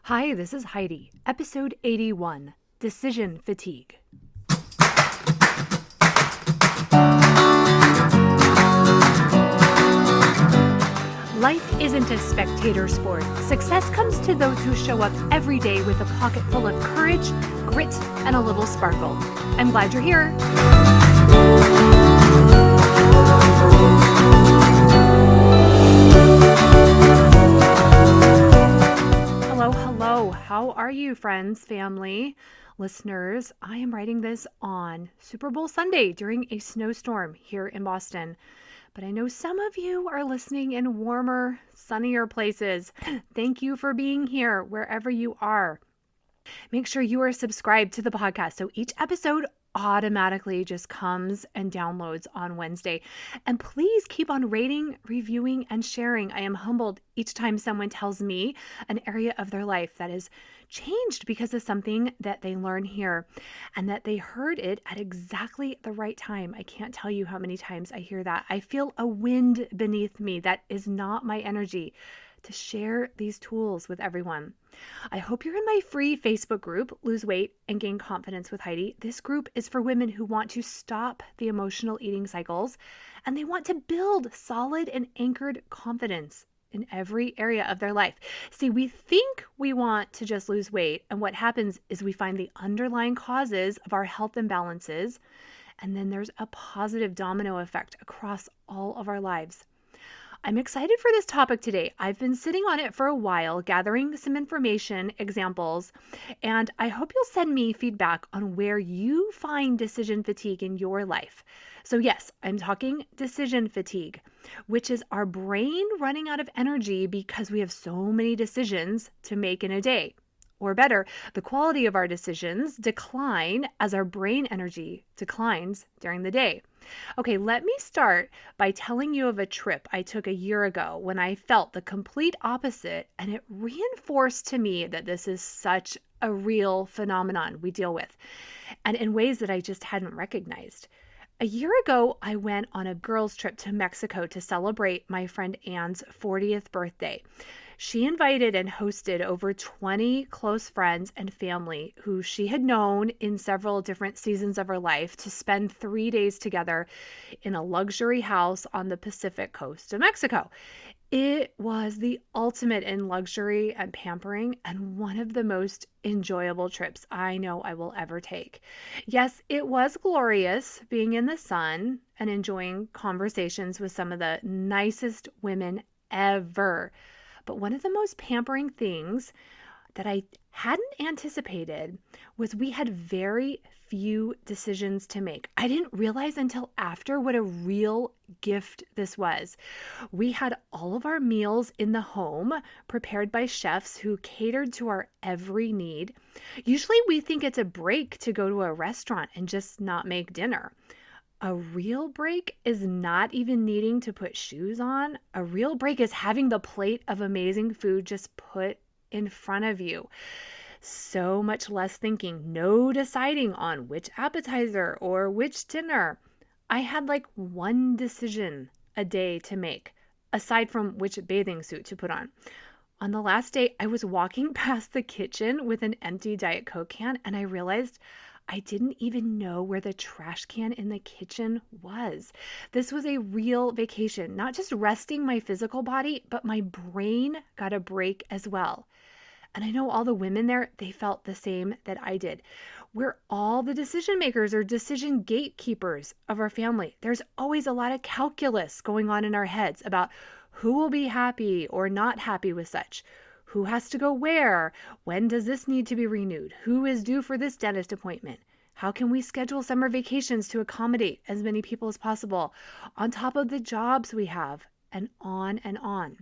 Hi, this is Heidi, episode 81, Decision Fatigue. Life isn't a spectator sport. Success comes to those who show up every day with a pocket full of courage, grit, and a little sparkle. I'm glad you're here. Hello. How are you, friends, family, listeners? I am writing this on Super Bowl Sunday during a snowstorm here in Boston. But I know some of you are listening in warmer, sunnier places. Thank you for being here wherever you are. Make sure you are subscribed to the podcast so each episode automatically just comes and downloads on Wednesday. And please keep on rating, reviewing, and sharing. I am humbled each time someone tells me an area of their life that has changed because of something that they learn here and that they heard it at exactly the right time. I can't tell you how many times I hear that. I feel a wind beneath me. That is not my energy to share these tools with everyone. I hope you're in my free Facebook group, Lose Weight and Gain Confidence with Heidi. This group is for women who want to stop the emotional eating cycles and they want to build solid and anchored confidence in every area of their life. See, we think we want to just lose weight, and what happens is we find the underlying causes of our health imbalances, and then there's a positive domino effect across all of our lives. I'm excited for this topic today. I've been sitting on it for a while, gathering some information, examples, and I hope you'll send me feedback on where you find decision fatigue in your life. So yes, I'm talking decision fatigue, which is our brain running out of energy because we have so many decisions to make in a day. Or better, the quality of our decisions decline as our brain energy declines during the day. Okay, let me start by telling you of a trip I took a year ago when I felt the complete opposite, and it reinforced to me that this is such a real phenomenon we deal with, and in ways that I just hadn't recognized. A year ago, I went on a girls' trip to Mexico to celebrate my friend Anne's 40th birthday. She invited and hosted over 20 close friends and family who she had known in several different seasons of her life to spend 3 days together in a luxury house on the Pacific coast of Mexico. It was the ultimate in luxury and pampering and one of the most enjoyable trips I know I will ever take. Yes, it was glorious being in the sun and enjoying conversations with some of the nicest women ever. But one of the most pampering things that I hadn't anticipated was we had very few decisions to make. I didn't realize until after what a real gift this was. We had all of our meals in the home prepared by chefs who catered to our every need. Usually we think it's a break to go to a restaurant and just not make dinner. A real break is not even needing to put shoes on. A real break is having the plate of amazing food just put in front of you. So much less thinking, no deciding on which appetizer or which dinner. I had like one decision a day to make, aside from which bathing suit to put on. On the last day, I was walking past the kitchen with an empty Diet Coke can, and I realized I didn't even know where the trash can in the kitchen was. This was a real vacation, not just resting my physical body, but my brain got a break as well. And I know all the women there, they felt the same that I did. We're all the decision makers or decision gatekeepers of our family. There's always a lot of calculus going on in our heads about who will be happy or not happy with such. Who has to go where? When does this need to be renewed? Who is due for this dentist appointment? How can we schedule summer vacations to accommodate as many people as possible on top of the jobs we have, and on and on.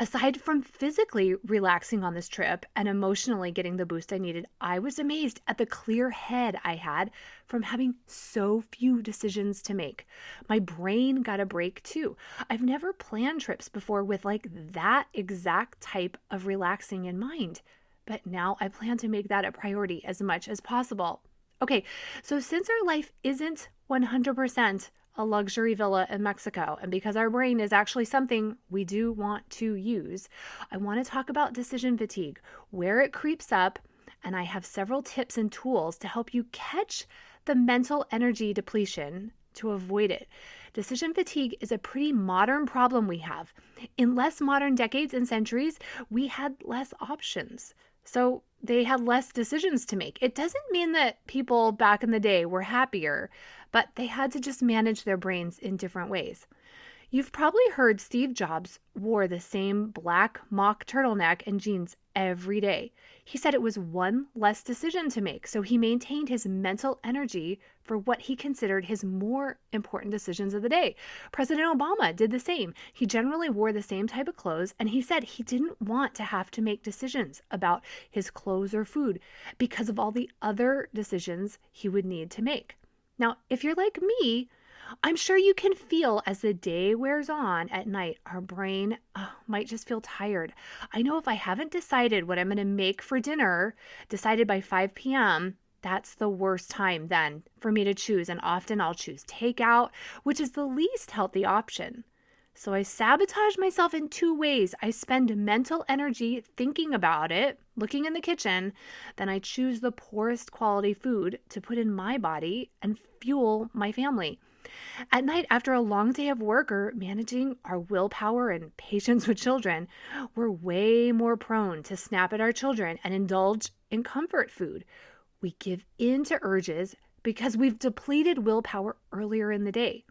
Aside from physically relaxing on this trip and emotionally getting the boost I needed, I was amazed at the clear head I had from having so few decisions to make. My brain got a break too. I've never planned trips before with like that exact type of relaxing in mind, but now I plan to make that a priority as much as possible. Okay, so since our life isn't 100% a luxury villa in Mexico, and because our brain is actually something we do want to use, I want to talk about decision fatigue, where it creeps up, and I have several tips and tools to help you catch the mental energy depletion to avoid it. Decision fatigue is a pretty modern problem we have. In less modern decades and centuries, we had less options. So they had less decisions to make. It doesn't mean that people back in the day were happier, but they had to just manage their brains in different ways. You've probably heard Steve Jobs wore the same black mock turtleneck and jeans every day. He said it was one less decision to make, so he maintained his mental energy for what he considered his more important decisions of the day. President Obama did the same. He generally wore the same type of clothes, and he said he didn't want to have to make decisions about his clothes or food because of all the other decisions he would need to make. Now, if you're like me, I'm sure you can feel as the day wears on at night, our brain might just feel tired. I know if I haven't decided what I'm going to make for dinner, decided by 5 p.m., that's the worst time then for me to choose. And often I'll choose takeout, which is the least healthy option. So I sabotage myself in two ways. I spend mental energy thinking about it, looking in the kitchen, then I choose the poorest quality food to put in my body and fuel my family. At night, after a long day of work or managing our willpower and patience with children, we're way more prone to snap at our children and indulge in comfort food. We give in to urges because we've depleted willpower earlier in the day.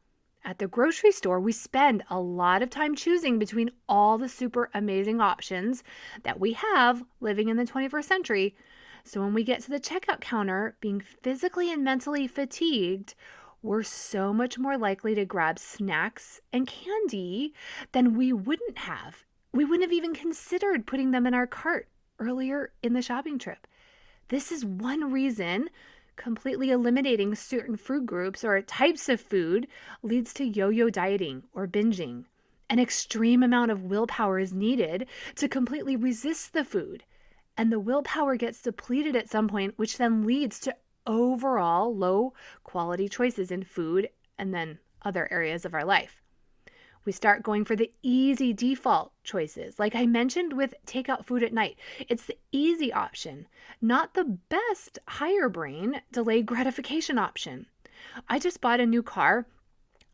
At the grocery store, we spend a lot of time choosing between all the super amazing options that we have living in the 21st century. So when we get to the checkout counter, being physically and mentally fatigued, we're so much more likely to grab snacks and candy than we wouldn't have. We wouldn't have even considered putting them in our cart earlier in the shopping trip. This is one reason completely eliminating certain food groups or types of food leads to yo-yo dieting or binging. An extreme amount of willpower is needed to completely resist the food, and the willpower gets depleted at some point, which then leads to overall low quality choices in food and then other areas of our life. We start going for the easy default choices. Like I mentioned with takeout food at night, it's the easy option, not the best higher brain delayed gratification option. I just bought a new car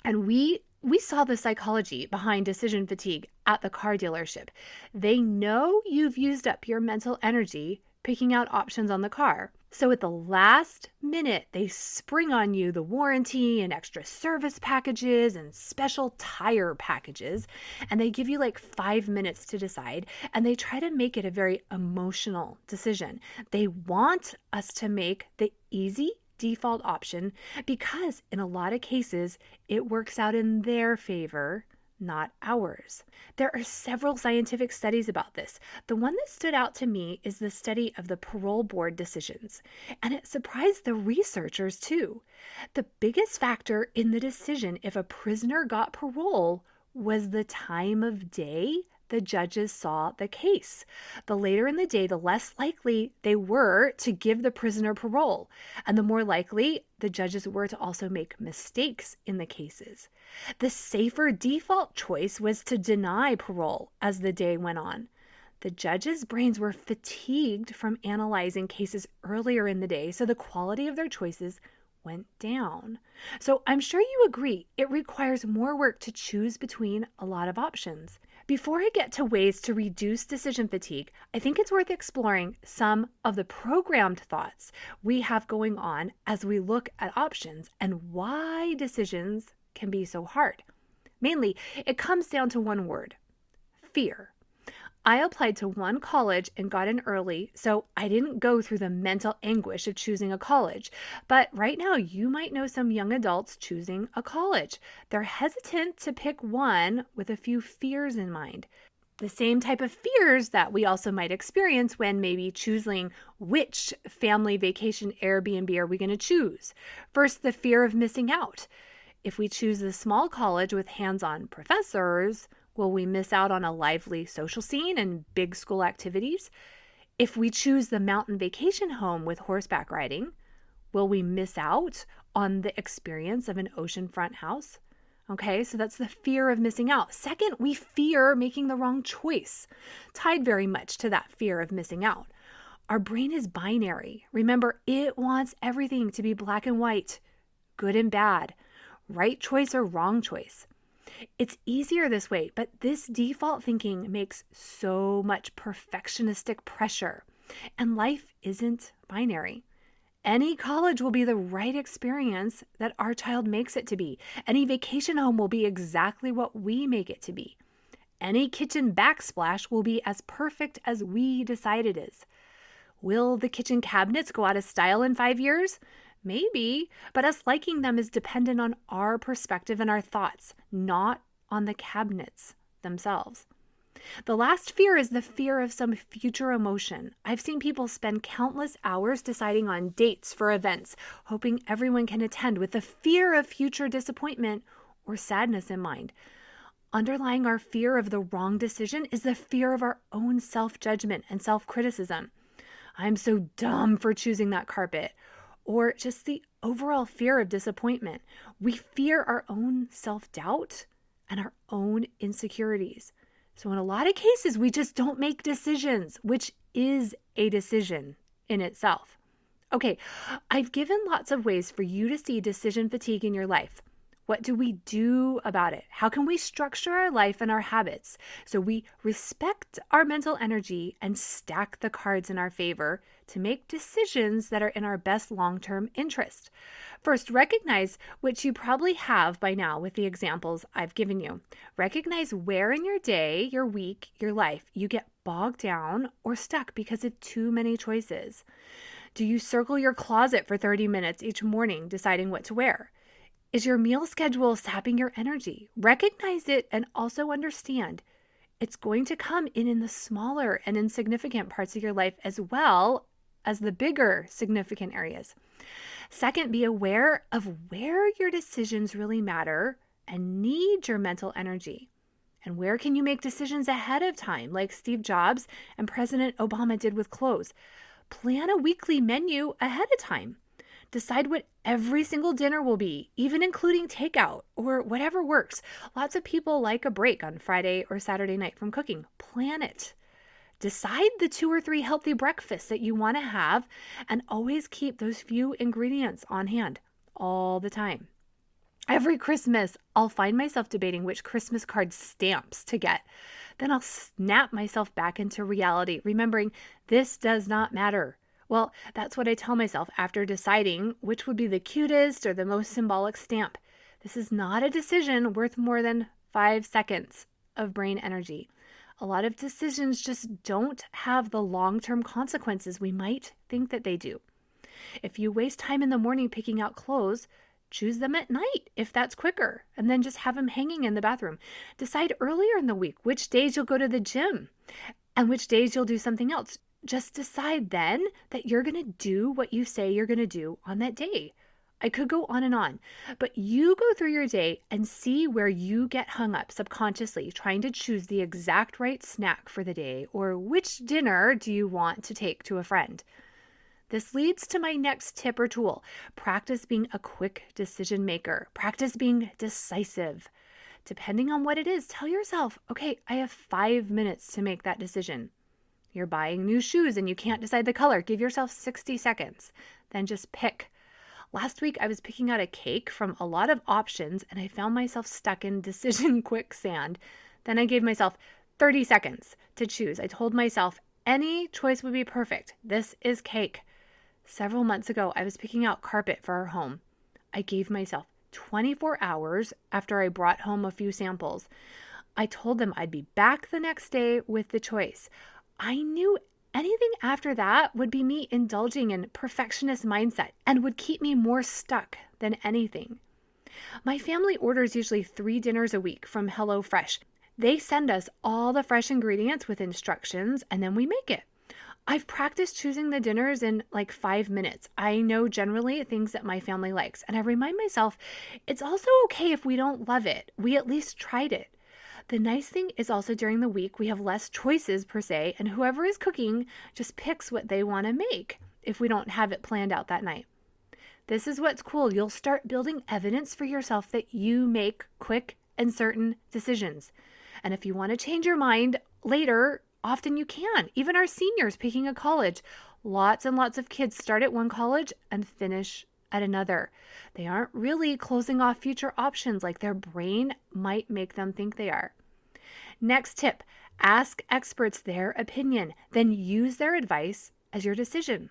and we saw the psychology behind decision fatigue at the car dealership. They know you've used up your mental energy picking out options on the car. So at the last minute, they spring on you the warranty and extra service packages and special tire packages, and they give you like 5 minutes to decide, and they try to make it a very emotional decision. They want us to make the easy default option because in a lot of cases, it works out in their favor, not ours. There are several scientific studies about this. The one that stood out to me is the study of the parole board decisions, and it surprised the researchers too. The biggest factor in the decision if a prisoner got parole was the time of day the judges saw the case. The later in the day, the less likely they were to give the prisoner parole, and the more likely the judges were to also make mistakes in the cases. The safer default choice was to deny parole as the day went on. The judges' brains were fatigued from analyzing cases earlier in the day, so the quality of their choices went down. So I'm sure you agree it requires more work to choose between a lot of options. Before I get to ways to reduce decision fatigue, I think it's worth exploring some of the programmed thoughts we have going on as we look at options and why decisions can be so hard. Mainly, it comes down to one word: fear. I applied to one college and got in early, so I didn't go through the mental anguish of choosing a college. But right now, you might know some young adults choosing a college. They're hesitant to pick one with a few fears in mind. The same type of fears that we also might experience when maybe choosing which family vacation Airbnb are we going to choose. First, the fear of missing out. If we choose a small college with hands-on professors, will we miss out on a lively social scene and big school activities? If we choose the mountain vacation home with horseback riding, will we miss out on the experience of an oceanfront house? Okay, so that's the fear of missing out. Second, we fear making the wrong choice, tied very much to that fear of missing out. Our brain is binary. Remember, it wants everything to be black and white, good and bad, right choice or wrong choice. It's easier this way, but this default thinking makes so much perfectionistic pressure, and life isn't binary. Any college will be the right experience that our child makes it to be. Any vacation home will be exactly what we make it to be. Any kitchen backsplash will be as perfect as we decide it is. Will the kitchen cabinets go out of style in 5 years? Maybe, but us liking them is dependent on our perspective and our thoughts, not on the cabinets themselves. The last fear is the fear of some future emotion. I've seen people spend countless hours deciding on dates for events, hoping everyone can attend with the fear of future disappointment or sadness in mind. Underlying our fear of the wrong decision is the fear of our own self-judgment and self-criticism. I'm so dumb for choosing that carpet. Or just the overall fear of disappointment. We fear our own self-doubt and our own insecurities. So in a lot of cases, we just don't make decisions, which is a decision in itself. Okay, I've given lots of ways for you to see decision fatigue in your life. What do we do about it? How can we structure our life and our habits so we respect our mental energy and stack the cards in our favor to make decisions that are in our best long-term interest? First, recognize, which you probably have by now with the examples I've given you. Recognize where in your day, your week, your life you get bogged down or stuck because of too many choices. Do you circle your closet for 30 minutes each morning deciding what to wear? Is your meal schedule sapping your energy? Recognize it and also understand it's going to come in the smaller and insignificant parts of your life as well as the bigger significant areas. Second, be aware of where your decisions really matter and need your mental energy. And where can you make decisions ahead of time, like Steve Jobs and President Obama did with clothes? Plan a weekly menu ahead of time. Decide what every single dinner will be, even including takeout or whatever works. Lots of people like a break on Friday or Saturday night from cooking. Plan it. Decide the 2 or 3 healthy breakfasts that you want to have and always keep those few ingredients on hand all the time. Every Christmas, I'll find myself debating which Christmas card stamps to get. Then I'll snap myself back into reality, remembering this does not matter. Well, that's what I tell myself after deciding which would be the cutest or the most symbolic stamp. This is not a decision worth more than 5 seconds of brain energy. A lot of decisions just don't have the long-term consequences we might think that they do. If you waste time in the morning picking out clothes, choose them at night if that's quicker, and then just have them hanging in the bathroom. Decide earlier in the week which days you'll go to the gym and which days you'll do something else. Just decide then that you're going to do what you say you're going to do on that day. I could go on, but you go through your day and see where you get hung up subconsciously trying to choose the exact right snack for the day or which dinner do you want to take to a friend. This leads to my next tip or tool. Practice being a quick decision maker. Practice being decisive. Depending on what it is, tell yourself, okay, I have 5 minutes to make that decision. You're buying new shoes and you can't decide the color. Give yourself 60 seconds. Then just pick. Last week, I was picking out a cake from a lot of options and I found myself stuck in decision quicksand. Then I gave myself 30 seconds to choose. I told myself any choice would be perfect. This is cake. Several months ago, I was picking out carpet for our home. I gave myself 24 hours after I brought home a few samples. I told them I'd be back the next day with the choice. I knew anything after that would be me indulging in perfectionist mindset and would keep me more stuck than anything. My family orders usually 3 dinners a week from HelloFresh. They send us all the fresh ingredients with instructions and then we make it. I've practiced choosing the dinners in like 5 minutes. I know generally things that my family likes, and I remind myself it's also okay if we don't love it. We at least tried it. The nice thing is also during the week, we have less choices per se, and whoever is cooking just picks what they want to make if we don't have it planned out that night. This is what's cool. You'll start building evidence for yourself that you make quick and certain decisions. And if you want to change your mind later, often you can. Even our seniors picking a college, lots and lots of kids start at one college and finish at another. They aren't really closing off future options like their brain might make them think they are. Next tip, ask experts their opinion, then use their advice as your decision.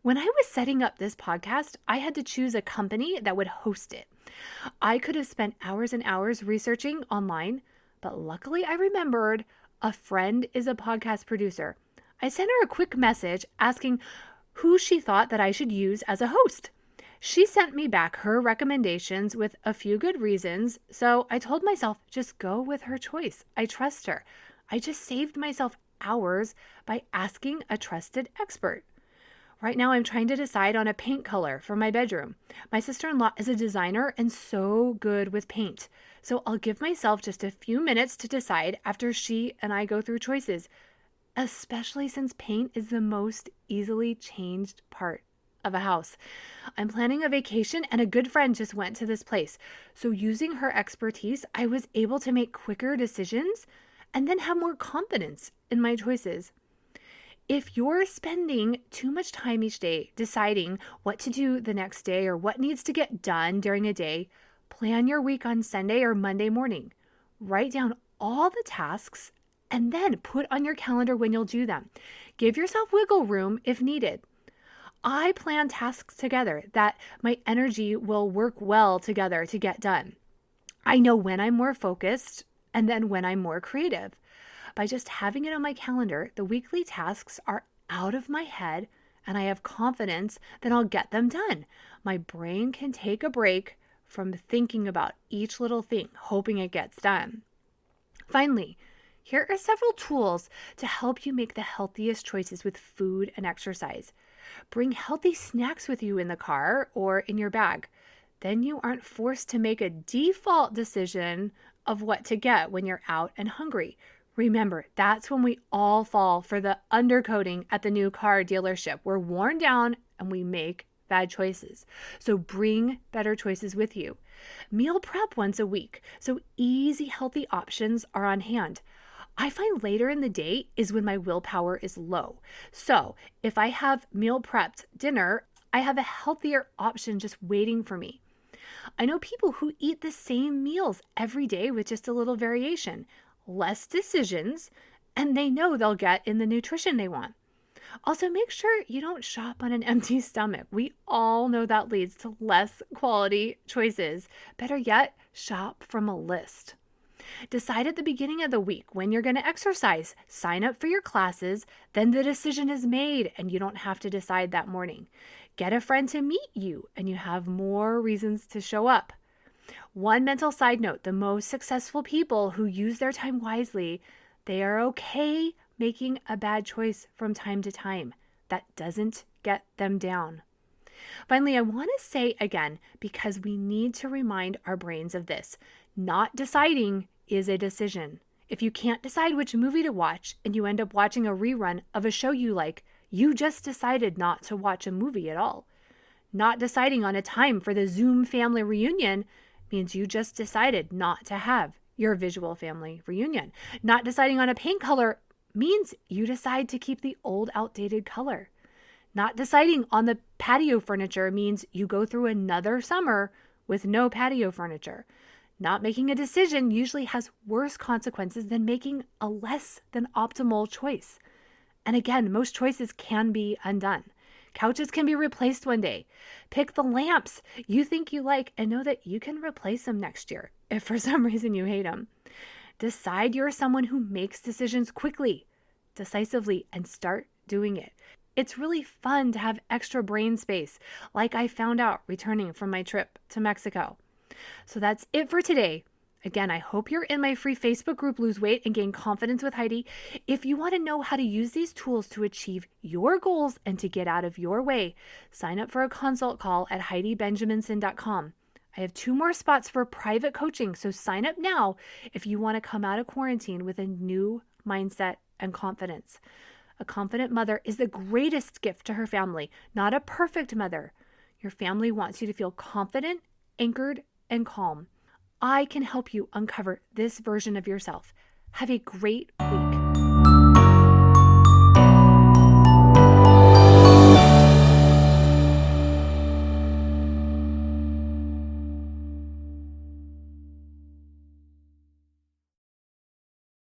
When I was setting up this podcast, I had to choose a company that would host it. I could have spent hours and hours researching online, but luckily I remembered a friend is a podcast producer. I sent her a quick message asking who she thought that I should use as a host. She sent me back her recommendations with a few good reasons, so I told myself, just go with her choice. I trust her. I just saved myself hours by asking a trusted expert. Right now, I'm trying to decide on a paint color for my bedroom. My sister-in-law is a designer and so good with paint. So I'll give myself just a few minutes to decide after she and I go through choices, especially since paint is the most easily changed part of a house. I'm planning a vacation and a good friend just went to this place. So using her expertise, I was able to make quicker decisions and then have more confidence in my choices. If you're spending too much time each day deciding what to do the next day or what needs to get done during a day, plan your week on Sunday or Monday morning. Write down all the tasks and then put on your calendar when you'll do them. Give yourself wiggle room if needed. I plan tasks together that my energy will work well together to get done. I know when I'm more focused and then when I'm more creative. By just having it on my calendar, the weekly tasks are out of my head and I have confidence that I'll get them done. My brain can take a break from thinking about each little thing, hoping it gets done. Finally, here are several tools to help you make the healthiest choices with food and exercise. Bring healthy snacks with you in the car or in your bag. Then you aren't forced to make a default decision of what to get when you're out and hungry. Remember, that's when we all fall for the undercoating at the new car dealership. We're worn down and we make bad choices. So bring better choices with you. Meal prep once a week, so easy, healthy options are on hand. I find later in the day is when my willpower is low. So if I have meal prepped dinner, I have a healthier option just waiting for me. I know people who eat the same meals every day with just a little variation. Less decisions, and they know they'll get in the nutrition they want. Also, make sure you don't shop on an empty stomach. We all know that leads to less quality choices. Better yet, shop from a list. Decide at the beginning of the week when you're going to exercise. Sign up for your classes. Then the decision is made and you don't have to decide that morning. Get a friend to meet you and you have more reasons to show up. One mental side note, the most successful people who use their time wisely, they are okay making a bad choice from time to time. That doesn't get them down. Finally, I want to say again, because we need to remind our brains of this, not deciding is a decision. If you can't decide which movie to watch and you end up watching a rerun of a show you like, you just decided not to watch a movie at all. Not deciding on a time for the Zoom family reunion means you just decided not to have your visual family reunion. Not deciding on a paint color means you decide to keep the old outdated color. Not deciding on the patio furniture means you go through another summer with no patio furniture. Not making a decision usually has worse consequences than making a less than optimal choice. And again, most choices can be undone. Couches can be replaced one day. Pick the lamps you think you like and know that you can replace them next year if for some reason you hate them. Decide you're someone who makes decisions quickly, decisively, and start doing it. It's really fun to have extra brain space, like I found out returning from my trip to Mexico. So that's it for today. Again, I hope you're in my free Facebook group, Lose Weight and Gain Confidence with Heidi. If you want to know how to use these tools to achieve your goals and to get out of your way, sign up for a consult call at HeidiBenjaminson.com. I have 2 more spots for private coaching, so sign up now if you want to come out of quarantine with a new mindset and confidence. A confident mother is the greatest gift to her family, not a perfect mother. Your family wants you to feel confident, anchored, and calm. I can help you uncover this version of yourself. Have a great week.